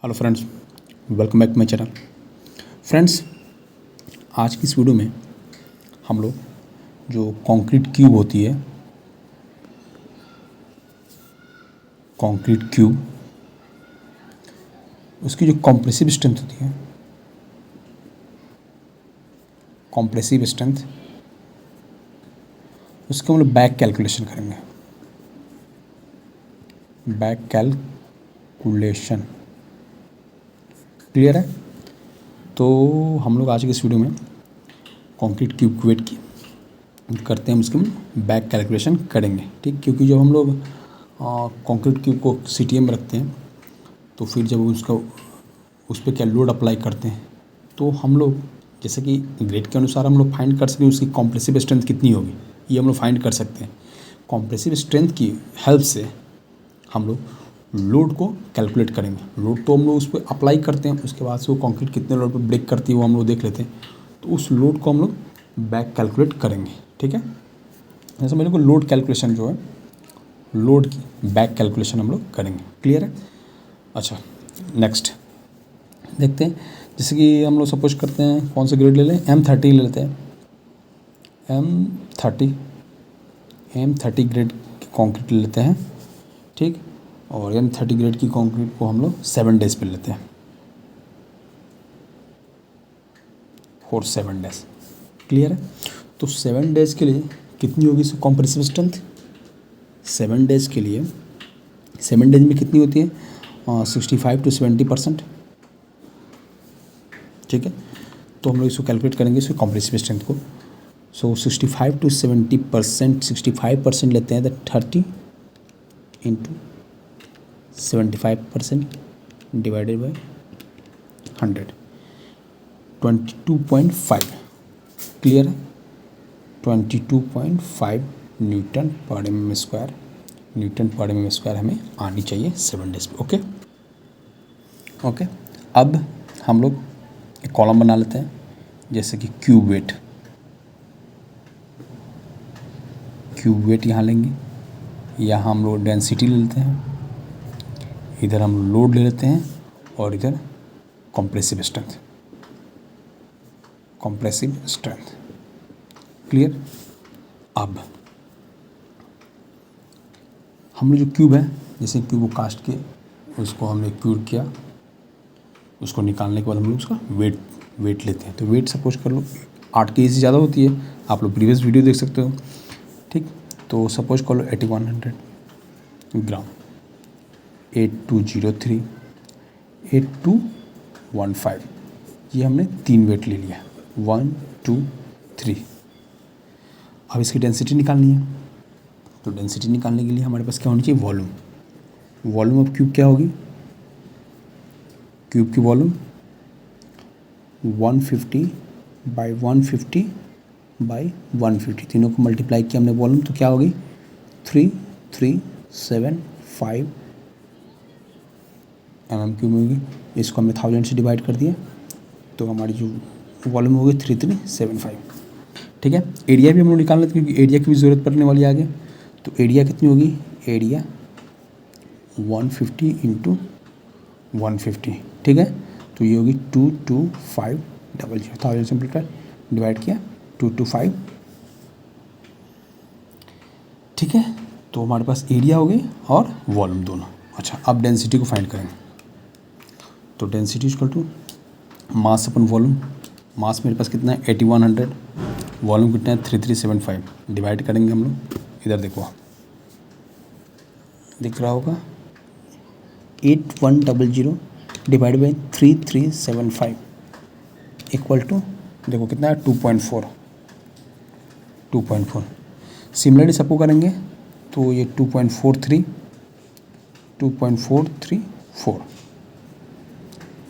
Hello friends, welcome back to my channel. Friends, आज की इस वीडियो में हम लोग जो कंक्रीट क्यूब होती है, कंक्रीट क्यूब, उसकी जो कॉम्प्रेसिव स्ट्रेंथ होती है, कॉम्प्रेसिव स्ट्रेंथ, उसके हम लोग बैक कैलकुलेशन करेंगे। बैक कैलकुलेशन क्लियर है? तो हम लोग आज की इस वीडियो में कंक्रीट क्यूब वेट की करते हैं, उसके हम बैक कैलकुलेशन करेंगे। ठीक, क्योंकि जब हम लोग कंक्रीट क्यूब को सीटीएम में रखते हैं तो फिर जब उसका उस पर क्या लोड अप्लाई करते हैं तो हम लोग जैसे कि ग्रेड के अनुसार हम लोग फाइंड कर सकते हैं उसकी कॉम्प्रेसिव स्ट्रेंथ कितनी होगी, ये हम लोग फाइंड कर सकते हैं। कॉम्प्रेसिव स्ट्रेंथ की हेल्प से हम लोग लोड को कैलकुलेट करेंगे। लोड तो हम लोग उस पर अप्लाई करते हैं, उसके बाद से वो कंक्रीट कितने लोड पर ब्रेक करती है वो हम लोग देख लेते हैं। तो उस लोड को हम लोग बैक कैलकुलेट करेंगे। ठीक है, जैसे मेरे को लोड कैलकुलेशन जो है, लोड की बैक कैलकुलेशन हम लोग करेंगे। क्लियर है? अच्छा, नेक्स्ट देखते हैं। जैसे कि हम लोग सपोज करते हैं कौन सा ग्रेड ले लें, M30 ले लेते हैं। M30 ग्रेड की कंक्रीट ले लेते हैं। ठीक, और M30 ग्रेड की कंक्रीट को हम लोग 7 डेज पे लेते हैं, 7 डेज। क्लियर है? तो 7 डेज के लिए कितनी होगी इसकी कॉम्प्रेसिव स्ट्रेंथ? 7 डेज के लिए, 7 डेज में कितनी होती है? 65 to 70%। ठीक है, तो हम लोग इसको कैलकुलेट करेंगे, इसको कॉम्प्रेसिव स्ट्रेंथ को। सो 65 to 70%, 65% लेते हैं तो 30 इंटू 75% डिवाइडेड बाई 100, 22.5। क्लियर है? 22.5 न्यूटन पर mm स्क्वायर, न्यूटन पर mm स्क्वायर हमें आनी चाहिए 7 डेज पे। ओके ओके, अब हम लोग एक कॉलम बना लेते हैं, जैसे कि क्यूब वेट। क्यूब वेट यहाँ लेंगे, यहाँ हम लोग डेंसिटी ले लेते हैं, इधर हम लोड ले लेते हैं, और इधर compressive strength, compressive strength. Clear? अब हम लोग जो क्यूब है, जैसे क्यूब को कास्ट के उसको हमने क्यूर किया, उसको निकालने के बाद हम लोग उसका वेट लेते हैं। तो वेट सपोज कर लो 8 kg से ज़्यादा होती है, आप लोग प्रीवियस वीडियो देख सकते हो। ठीक, तो सपोज कर लो 8100 ग्राम, 8203, 8215, ये हमने 3 वेट ले लिया, 1 2 3। अब इसकी डेंसिटी निकालनी है, तो डेंसिटी निकालने के लिए हमारे पास क्या होनी चाहिए? वॉल्यूम। वॉल्यूम ऑफ क्यूब क्या होगी? क्यूब की वॉल्यूम 150 बाई 150 बाई 150, तीनों को मल्टीप्लाई किया हमने वॉल्यूम, तो क्या होगी? 3375 mm क्यूब होगी। इसको हमने 1000 से डिवाइड कर दिया, तो हमारी जो वॉल्यूम होगी 3375। ठीक है, एरिया भी हम लोग निकाल लेते हैं क्योंकि एरिया की भी ज़रूरत पड़ने वाली है आगे। तो एरिया कितनी होगी? Area 150 into 150। ठीक है, तो ये होगी 22500, 1000 सिंपलीफाई डिवाइड किया 225। ठीक है, तो हमारे पास एरिया हो गई और वॉल्यूम दोनों। अच्छा, अब डेंसिटी को फाइंड करेंगे, तो density equal to mass upon volume. Mass मेरे पास कितना है? 8100, वॉल्यूम कितना है? 3375, डिवाइड करेंगे हम लोग। इधर देखो, दिख रहा होगा 8100 डिवाइड बाई 3375 इक्वल टू, देखो कितना है? 2.4। सिमिलरली सबको करेंगे तो ये 2.434।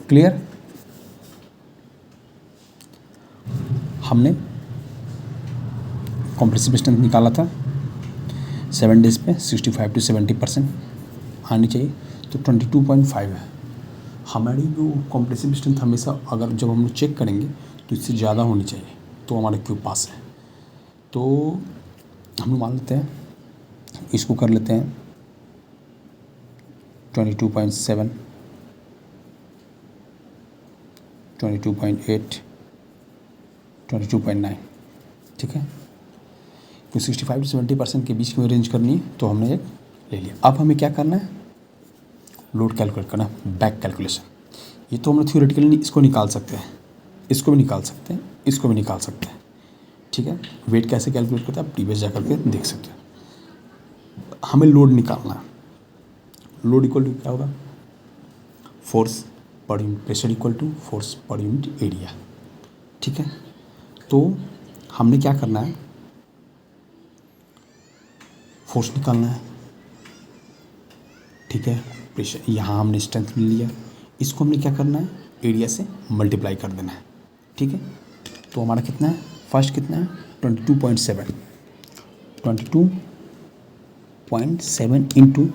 क्लियर? हमने कॉम्प्रेसिव स्ट्रेंथ निकाला था 7 डेज पे, 65 to 70% आनी चाहिए, तो 22.5 है हमारी जो कॉम्प्रेसिव स्ट्रेंथ। हमेशा अगर जब हम लोग चेक करेंगे तो इससे ज़्यादा होनी चाहिए, तो हमारा क्यूब पास है। तो हम लोग मान लेते हैं, इसको कर लेते हैं 22.7 22.8, 22.9, ठीक है। तो 65 से 70% के बीच में रेंज करनी है तो हमने एक ले लिया। अब हमें क्या करना है, लोड कैलकुलेट करना, बैक कैलकुलेशन। ये तो हम थ्योरेटिकली इसको निकाल सकते हैं, इसको भी निकाल सकते हैं, इसको भी निकाल सकते हैं, ठीक है। वेट कैसे कैलकुलेट करते हैं आप प्रीवियस जा करके देख सकते हैं। हमें लोड निकालना है। लोड इक्वल टू क्या होगा, force per unit pressure equal to force per unit area, ठीक है। तो हमने क्या करना है, फोर्स निकालना है, ठीक है। प्रेशर यहाँ हमने स्ट्रेंथ ले लिया, इसको हमने क्या करना है, एरिया से मल्टीप्लाई कर देना है, ठीक है। तो हमारा कितना है, फर्स्ट कितना है 22.7, 22.7 इंटू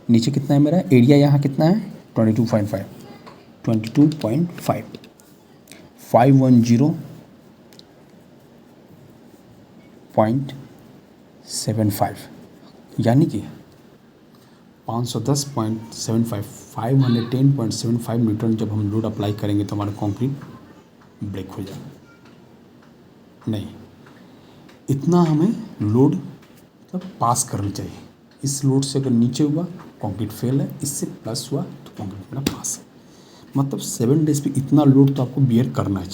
नीचे कितना है मेरा एरिया, यहाँ कितना है 22.5, 22.5, 510.75, यानी कि 510.75, 510.75 न्यूटन जब हम लोड अप्लाई करेंगे तो हमारा कंक्रीट ब्रेक हो जाएगा। नहीं, इतना हमें लोड मतलब पास करनी चाहिए। इस लोड से अगर नीचे हुआ कंक्रीट फेल है, इससे प्लस हुआ तो कंक्रीट मेरा पास है। मतलब 7 डेज पे इतना लोड तो आपको बियर करना है,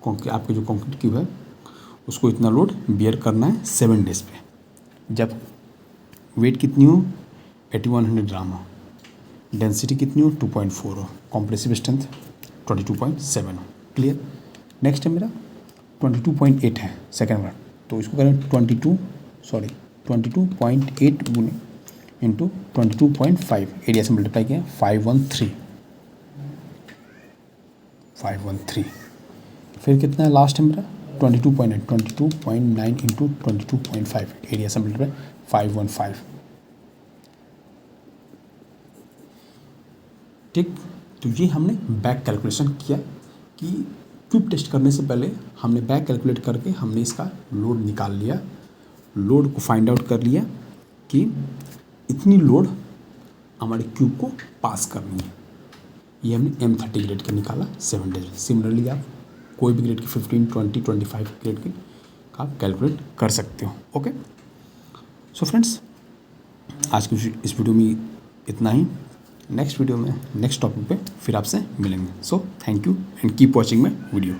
क्योंकि आपके जो कंक्रीट क्यूब है उसको इतना लोड बियर करना है 7 डेज पे। जब वेट कितनी हो 8100 ग्राम हो, डेंसिटी कितनी हो 2.4 हो, कॉम्प्रेसिव स्ट्रेंथ 22.7 हो। क्लियर। नेक्स्ट है मेरा 22.8 है सेकेंड वर्ड, तो इसको करें 22.8 गुने इंटू 22.5 एरिया से मल्टीप्लाई किया 513। फिर कितना है लास्ट है मेरा 22.9 इंटू 22.5 एरिया से मल्टीप्लाई 515, ठीक। तो ये हमने बैक कैलकुलेशन किया कि क्यूब टेस्ट करने से पहले हमने बैक कैलकुलेट करके हमने इसका लोड निकाल लिया, लोड को फाइंड आउट कर लिया कि इतनी लोड हमारे क्यूब को पास करनी है। ये हमने M30 ग्रेड का निकाला 7 डेज में। सिमिलरली आप कोई भी ग्रेड की 15, 20, 25 ग्रेड की आप कैलकुलेट कर सकते हो। ओके, सो फ्रेंड्स आज की इस वीडियो में इतना ही। नेक्स्ट वीडियो में नेक्स्ट टॉपिक पे फिर आपसे मिलेंगे। So thank you and keep watching my video.